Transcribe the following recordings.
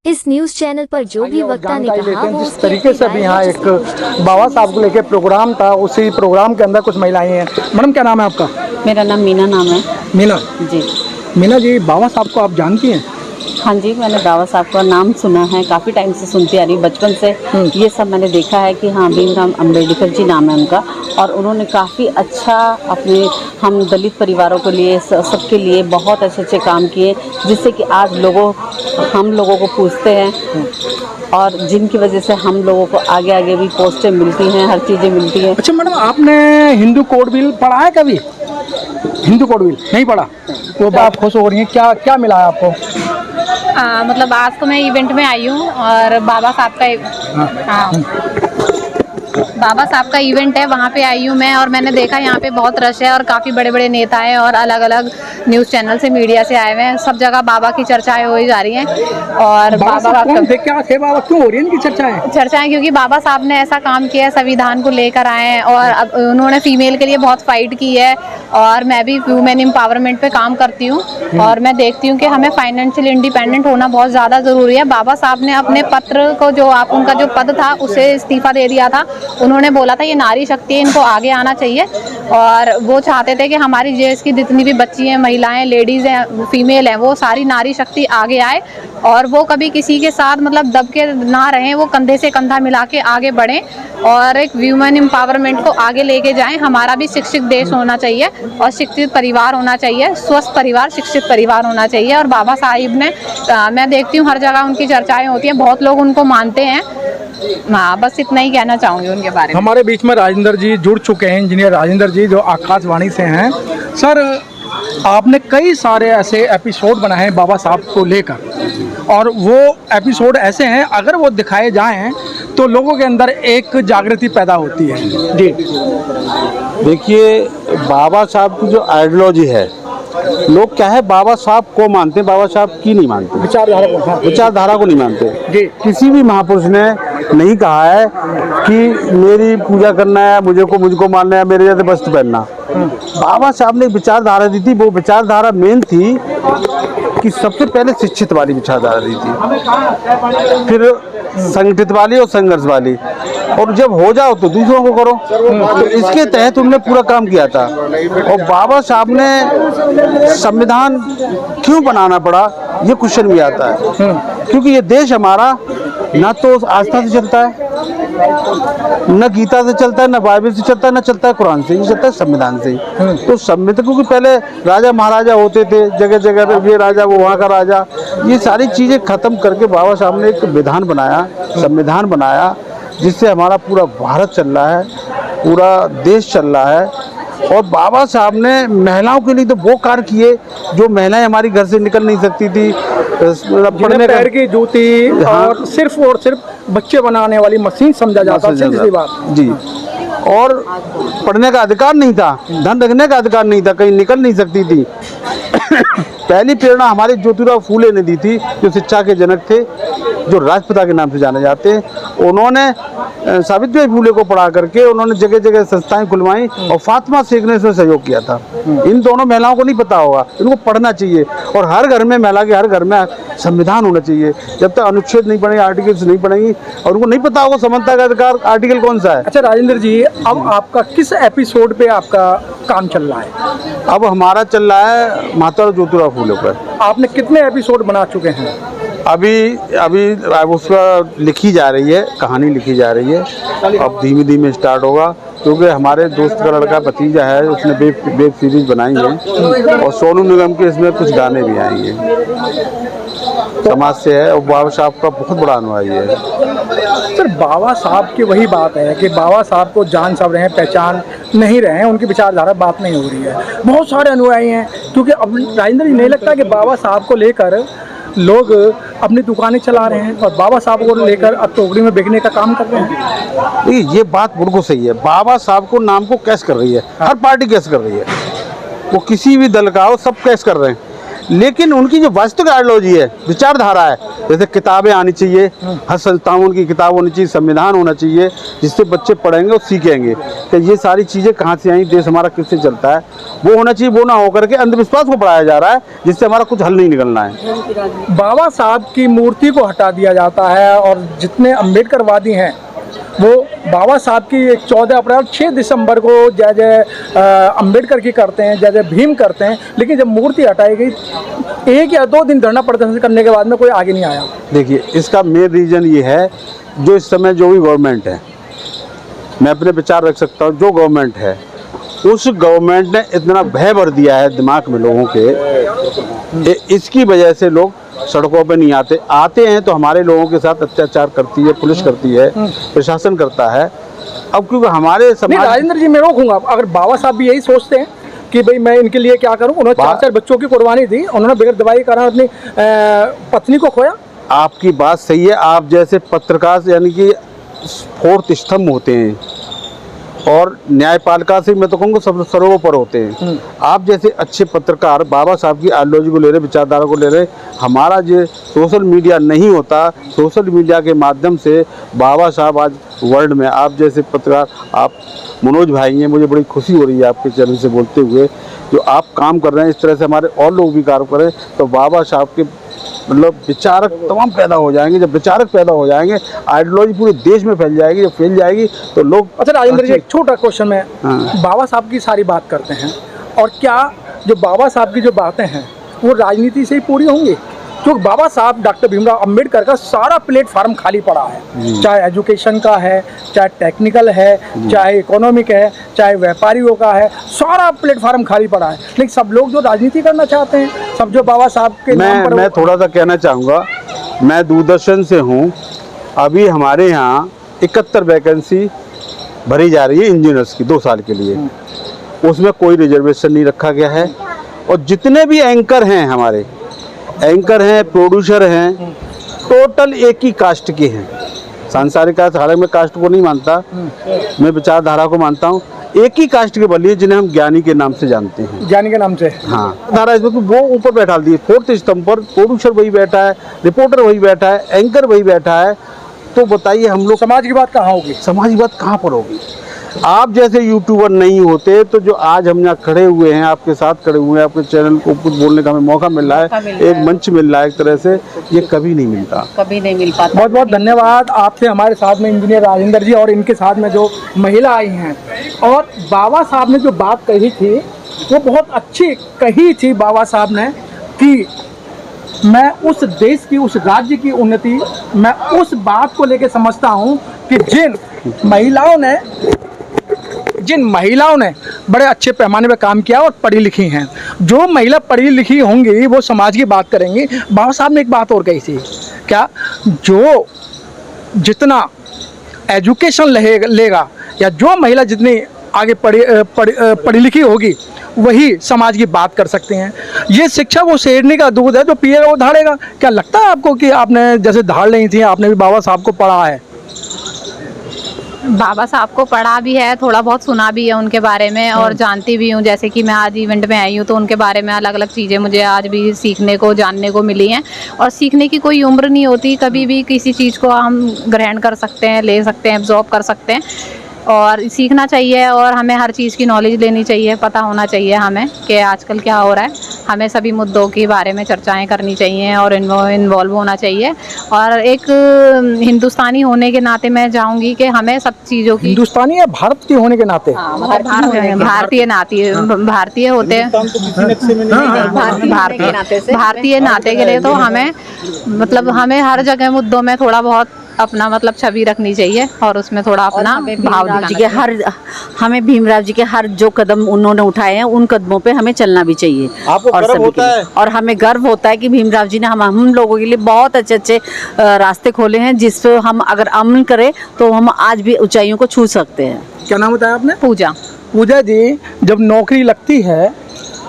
इस news channel पर जो भी वक्ता ने कहा वो जिस तरीके से अभी यहाँ एक बाबा साहब को लेकर प्रोग्राम था, उसी प्रोग्राम के अंदर कुछ महिलाएं हैं। मैडम क्या नाम है आपका? मेरा नाम मीना नाम है। मीना जी। मीना जी, बाबा साहब को आप जानती हैं? हाँ जी, मैंने बाबा साहब का नाम सुना है, काफ़ी टाइम से सुनती आ रही, बचपन से ये सब मैंने देखा है कि हाँ, भीमराव अंबेडकर जी नाम है उनका। और उन्होंने काफ़ी अच्छा अपने हम दलित परिवारों के लिए, सबके लिए बहुत अच्छे अच्छे काम किए, जिससे कि आज हम लोगों को पूछते हैं और जिनकी वजह से हम लोगों को आगे आगे भी पोस्टें मिलती हैं, हर चीज़ें मिलती हैं। अच्छा मैडम, आपने हिंदू कोड बिल पढ़ा है कभी? हिंदू कोड बिल नहीं पढ़ा तो आप खुश हो रही हैं, क्या क्या मिला है आपको? मतलब आज तो मैं इवेंट में आई हूँ और बाबा साहब का इवेंट है, वहाँ पे आई हूँ मैं। और मैंने देखा यहाँ पे बहुत रश है और काफ़ी बड़े बड़े नेता हैं और अलग अलग न्यूज़ चैनल से, मीडिया से आए हुए हैं। सब जगह बाबा की चर्चाएं हो जा रही हैं। और बाबा क्यों हो रही है इनकी चर्चाएं? क्योंकि बाबा साहब ने ऐसा काम किया है, संविधान को लेकर आए हैं और अब उन्होंने फीमेल के लिए बहुत फाइट की है। और मैं भी वुमेन एम्पावरमेंट पे काम करती हूँ और मैं देखती हूँ कि हमें फाइनेंशियल इंडिपेंडेंट होना बहुत ज़्यादा ज़रूरी है। बाबा साहब ने अपने पत्र को उनका जो पद था उसे इस्तीफा दे दिया था। उन्होंने बोला था ये नारी शक्ति है, इनको आगे आना चाहिए। और वो चाहते थे कि हमारी देश की जितनी भी बच्ची हैं, महिलाएं, लेडीज़ हैं, फीमेल हैं, वो सारी नारी शक्ति आगे आए और वो कभी किसी के साथ मतलब दब के ना रहें, वो कंधे से कंधा मिला के आगे बढ़ें और एक वुमेन एम्पावरमेंट को आगे लेके जाएं। हमारा भी शिक्षित देश होना चाहिए और शिक्षित परिवार होना चाहिए, स्वस्थ परिवार, शिक्षित परिवार होना चाहिए। और बाबा साहिब ने मैं देखती हूँ हर जगह उनकी चर्चाएं होती हैं, बहुत लोग उनको मानते हैं। हाँ, बस इतना ही कहना चाहूँगी उनके बारे में। हमारे बीच में राजेंद्र जी जुड़ चुके हैं, इंजीनियर राजेंद्र जी, जो आकाशवाणी से हैं। सर, आपने कई सारे ऐसे एपिसोड बनाए हैं बाबा साहब को लेकर और वो एपिसोड ऐसे हैं, अगर वो दिखाए जाएं तो लोगों के अंदर एक जागृति पैदा होती है। जी देखिए, बाबा साहब की जो आइडियोलॉजी है, लोग क्या है बाबा साहब को मानते हैं, बाबा साहब की नहीं मानते, विचारधारा को नहीं मानते। जी। किसी भी महापुरुष ने नहीं कहा है कि मेरी पूजा करना है, मुझको मानना है, मेरे जैसे वस्त्र पहनना। बाबा साहब ने विचारधारा दी थी, वो विचारधारा मेन थी कि सबसे पहले शिक्षित वाली विचारधारा दी थी, फिर संगठित वाली और संघर्ष वाली, और जब हो जाओ तो दूसरों को करो। तो इसके तहत उन्होंने पूरा काम किया था। और बाबा साहब ने संविधान क्यों बनाना पड़ा, ये क्वेश्चन भी आता है, क्योंकि ये देश हमारा ना तो आस्था से चलता है, न गीता से चलता है, न बाइबल से चलता है, न चलता है कुरान से, ये चलता है संविधान से। तो संविधान, क्योंकि पहले राजा महाराजा होते थे, जगह जगह ये राजा वो वहाँ का राजा, ये सारी चीज़ें खत्म करके बाबा साहब ने एक विधान बनाया, संविधान बनाया, जिससे हमारा पूरा भारत चल रहा है, पूरा देश चल रहा है। और बाबा साहब ने महिलाओं के लिए तो वो कार्य किए जो महिलाएं हमारी घर से निकल नहीं सकती थी, पढ़ने पैर की जूती, हाँ, और सिर्फ बच्चे बनाने वाली मशीन समझा जाता था। जी। और पढ़ने का अधिकार नहीं था, धन रखने का अधिकार नहीं था, कहीं निकल नहीं सकती थी। पहली प्रेरणा हमारे ज्योतिराव फूले ने दी थी, जो शिक्षा के जनक थे, जो राजपिता के नाम से जाने जाते हैं। उन्होंने सावित्रीबाई फूले को पढ़ा करके उन्होंने जगह जगह संस्थाएं खुलवाई और फातिमा शेख ने इसमें सहयोग किया था। इन दोनों महिलाओं को नहीं पता होगा, इनको पढ़ना चाहिए। और हर घर में, महिला के हर घर में संविधान होना चाहिए। जब तक अनुच्छेद नहीं बनेंगे, आर्टिकल्स नहीं बनेंगी, और उनको नहीं पता होगा समानता का अधिकार आर्टिकल कौन सा है। अच्छा राजेंद्र जी, अब आपका किस एपिसोड पे आपका काम चल रहा है? अब हमारा चल रहा है महात्मा ज्योतिराव फूले पर। आपने कितने एपिसोड बना चुके हैं? अभी उसका लिखी जा रही है, कहानी लिखी जा रही है। अब धीमे धीमे स्टार्ट होगा, क्योंकि हमारे दोस्त का लड़का भतीजा है, उसने वेब सीरीज बनाई है और सोनू निगम के इसमें कुछ गाने भी आएंगे। समाज से है और बाबा साहब का बहुत बड़ा अनुयायी है। सर, बाबा साहब की वही बात है कि बाबा साहब को जान सब रहे हैं, पहचान नहीं रहे हैं, उनकी विचारधारा बात नहीं हो रही है। बहुत सारे अनुयायी हैं, क्योंकि अब राजेंद्र जी नहीं लगता कि बाबा साहब को लेकर लोग अपनी दुकानें चला रहे हैं और बाबा साहब को लेकर अब टोकरी में बेचने का काम कर रहे हैं? ये बात बिल्कुल सही है। बाबा साहब को नाम को कैश कर रही है, हर पार्टी कैश कर रही है, वो किसी भी दल का हो, सब कैश कर रहे हैं। लेकिन उनकी जो वास्तविक आइडियोलॉजी है, विचारधारा है, जैसे किताबें आनी चाहिए, हर संस्थाओं की किताब होनी चाहिए, संविधान होना चाहिए जिससे बच्चे पढ़ेंगे और सीखेंगे कि ये सारी चीज़ें कहाँ से आई, देश हमारा किससे चलता है, वो होना चाहिए। वो ना होकर के अंधविश्वास को बढ़ाया जा रहा है जिससे हमारा कुछ हल नहीं निकलना है। बाबा साहब की मूर्ति को हटा दिया जाता है और जितने अम्बेडकरवादी हैं वो बाबा साहब की 14 अप्रैल 6 दिसंबर को जय जय अम्बेडकर की करते हैं, जय जय भीम करते हैं, लेकिन जब मूर्ति हटाई गई 1 या 2 दिन धरना प्रदर्शन करने के बाद में कोई आगे नहीं आया। देखिए, इसका मेन रीज़न ये है, जो इस समय जो भी गवर्नमेंट है, मैं अपने विचार रख सकता हूँ, जो गवर्नमेंट है उस गवर्नमेंट ने इतना भय भर दिया है दिमाग में लोगों के, इसकी वजह से लोग सड़कों पे नहीं आते हैं तो हमारे लोगों के साथ अत्याचार करती है, पुलिस करती है, प्रशासन करता है। अब क्योंकि हमारे समाज, राजेंद्र जी मैं रोकूंगा, अगर बाबा साहब भी यही सोचते हैं कि भाई मैं इनके लिए क्या करूं, उन्होंने 4 बच्चों की कुर्बानी दी, उन्होंने बगैर दवाई के कारण अपनी पत्नी को खोया। आपकी बात सही है। आप जैसे पत्रकार यानी कि 4th स्तंभ होते हैं और न्यायपालिका से मैं तो कहूँगा सब सर्वोपर होते हैं। आप जैसे अच्छे पत्रकार बाबा साहब की आइडियोलॉजी को ले रहे, विचारधारा को ले रहे। हमारा जो सोशल मीडिया नहीं होता, सोशल मीडिया के माध्यम से बाबा साहब आज वर्ल्ड में, आप जैसे पत्रकार, आप मनोज भाई हैं, मुझे बड़ी खुशी हो रही है आपके चैनल से बोलते हुए, जो आप काम कर रहे हैं, इस तरह से हमारे और लोग भी कार्य करें तो बाबा साहब के मतलब विचारक तमाम पैदा हो जाएंगे। जब विचारक पैदा हो जाएंगे, आइडियोलॉजी पूरे देश में फैल जाएगी। जब फैल जाएगी तो लोग। अच्छा राजेंद्र जी, एक छोटा क्वेश्चन है, बाबा साहब की सारी बात करते हैं और क्या जो बाबा साहब की जो बातें हैं वो राजनीति से ही पूरी होंगी? क्योंकि बाबा साहब डॉक्टर भीमराव अंबेडकर का सारा प्लेटफार्म खाली पड़ा है, चाहे एजुकेशन का है, चाहे टेक्निकल है, चाहे इकोनॉमिक है, चाहे व्यापारियों का है, सारा प्लेटफार्म खाली पड़ा है। लेकिन सब लोग जो राजनीति करना चाहते हैं, सब जो बाबा साहब के नाम पर। मैं थोड़ा सा कहना चाहूँगा, मैं दूरदर्शन से हूँ। अभी हमारे यहाँ 71 वैकेंसी भरी जा रही है इंजीनियर्स की 2 साल के लिए, उसमें कोई रिजर्वेशन नहीं रखा गया है। और जितने भी एंकर हैं, हमारे एंकर हैं, प्रोड्यूसर हैं, टोटल एक ही कास्ट के हैं। सांसारिक हालांकि मैं कास्ट को नहीं मानता, मैं विचारधारा को मानता हूँ। एक ही कास्ट के बलिए जिन्हें हम ज्ञानी के नाम से जानते हैं। ज्ञानी के नाम से, हाँ। धारा इसमें तो वो ऊपर बैठा दी, 4th स्तंभ पर प्रोड्यूसर वही बैठा है, रिपोर्टर वही बैठा है, एंकर वही बैठा है। तो बताइए हम लोग समाज की बात कहाँ होगी? समाज की बात कहाँ पर होगी? आप जैसे यूट्यूबर नहीं होते तो जो आज हम यहाँ खड़े हुए हैं, आपके साथ खड़े हुए हैं, आपके चैनल को कुछ बोलने का हमें मौका मिल रहा है, एक मंच मिल रहा है, एक तरह से ये कभी नहीं मिलता, कभी नहीं मिल पाता। बहुत बहुत धन्यवाद आपसे। हमारे साथ में इंजीनियर राजेंद्र जी और इनके साथ में जो महिला आई हैं, और बाबा साहब ने जो बात कही थी वो बहुत अच्छी कही थी बाबा साहब ने कि मैं उस देश की, उस राज्य की उन्नति, मैं उस बात को लेकर समझता हूँ कि जिन महिलाओं ने बड़े अच्छे पैमाने पर काम किया और पढ़ी लिखी हैं, जो महिला पढ़ी लिखी होंगी वो समाज की बात करेंगी। बाबा साहब ने एक बात और कही थी, क्या जो जितना एजुकेशन लेगा या जो महिला जितनी आगे पढ़ी लिखी होगी वही समाज की बात कर सकते हैं। ये शिक्षा वो शेरनी का दूध है, जो पिएगा वो धाड़ेगा। क्या लगता है आपको कि आपने जैसे धाड़ नहीं थी, आपने भी बाबा साहब को पढ़ा है? बाबा साहब को पढ़ा भी है, थोड़ा बहुत सुना भी है उनके बारे में और जानती भी हूँ। जैसे कि मैं आज इवेंट में आई हूँ तो उनके बारे में अलग अलग चीज़ें मुझे आज भी सीखने को, जानने को मिली हैं। और सीखने की कोई उम्र नहीं होती, कभी भी किसी चीज़ को हम ग्रहण कर सकते हैं, ले सकते हैं, एब्जॉर्ब कर सकते हैं और सीखना चाहिए। और हमें हर चीज़ की नॉलेज लेनी चाहिए, पता होना चाहिए हमें कि आजकल क्या हो रहा है। हमें सभी मुद्दों के बारे में चर्चाएं करनी चाहिए और इन्वॉल्व होना चाहिए। और एक हिंदुस्तानी होने के नाते मैं चाहूँगी कि हमें सब चीज़ों की, हिंदुस्तानी या भारत के होने के नाते, भारतीय होते हैं, भारतीय नाते के लिए तो हमें मतलब हमें हर जगह मुद्दों में थोड़ा बहुत अपना मतलब छवि रखनी चाहिए और उसमें थोड़ा अपना भाव दिखाना चाहिए। हमें भीमराव जी के हर जो कदम उन्होंने उठाए हैं उन कदमों पे हमें चलना भी चाहिए। आपको गर्व होता है? और हमें गर्व होता है कि भीमराव जी ने हम लोगों के लिए बहुत अच्छे अच्छे रास्ते खोले हैं, जिस पे हम अगर अमल करें तो हम आज भी ऊंचाइयों को छू सकते हैं। क्या नाम बताया आपने? पूजा जी, जब नौकरी लगती है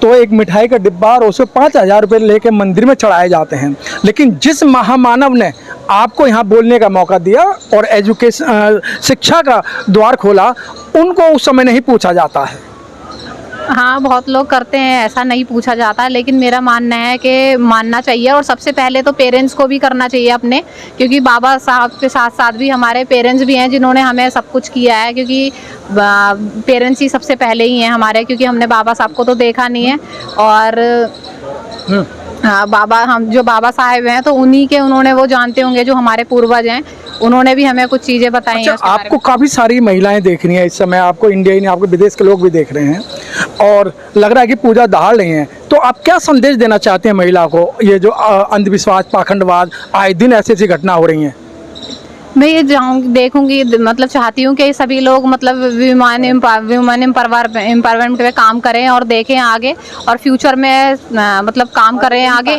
तो एक मिठाई का डिब्बा और उसे 5,000 रुपये लेके मंदिर में चढ़ाए जाते हैं, लेकिन जिस महामानव ने आपको यहाँ बोलने का मौका दिया और एजुकेशन शिक्षा का द्वार खोला, उनको उस समय नहीं पूछा जाता है। हाँ, बहुत लोग करते हैं, ऐसा नहीं पूछा जाता, लेकिन मेरा मानना है कि मानना चाहिए और सबसे पहले तो पेरेंट्स को भी करना चाहिए अपने, क्योंकि बाबा साहब के साथ साथ भी हमारे पेरेंट्स भी हैं जिन्होंने हमें सब कुछ किया है, क्योंकि पेरेंट्स ही सबसे पहले ही हैं हमारे, क्योंकि हमने बाबा साहब को तो देखा नहीं है। और हाँ, हम जो बाबा साहेब हैं तो उन्हीं के, उन्होंने वो जानते होंगे जो हमारे पूर्वज हैं, उन्होंने भी हमें कुछ चीज़ें बताई हैं। अच्छा, आपको काफ़ी सारी महिलाएं देख रही हैं इस समय, आपको इंडिया ही नहीं आपको विदेश के लोग भी देख रहे हैं और लग रहा है कि पूजा दहाड़ रही हैं, तो आप क्या संदेश देना चाहते हैं महिला को? ये जो अंधविश्वास, पाखंडवाद, आए दिन ऐसी ऐसी घटना हो रही हैं। मैं ये देखूंगी, मतलब चाहती हूँ कि सभी लोग मतलब वुमेन एम्पावरमेंट पे काम करें और देखें आगे, और फ्यूचर में मतलब काम करें आगे,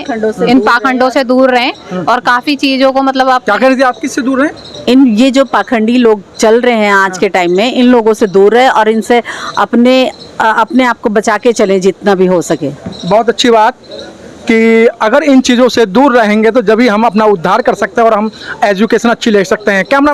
इन पाखंडों से दूर रहें और काफ़ी चीज़ों को मतलब आप क्या कह रही थी, आप किससे दूर रहें? इन ये जो पाखंडी लोग चल रहे हैं आज के टाइम में, इन लोगों से दूर रहे और इनसे अपने आप को बचा के चले जितना भी हो सके। बहुत अच्छी बात कि अगर इन चीज़ों से दूर रहेंगे तो जब ही हम अपना उद्धार कर सकते हैं और हम एजुकेशन अच्छी ले सकते हैं। कैमरा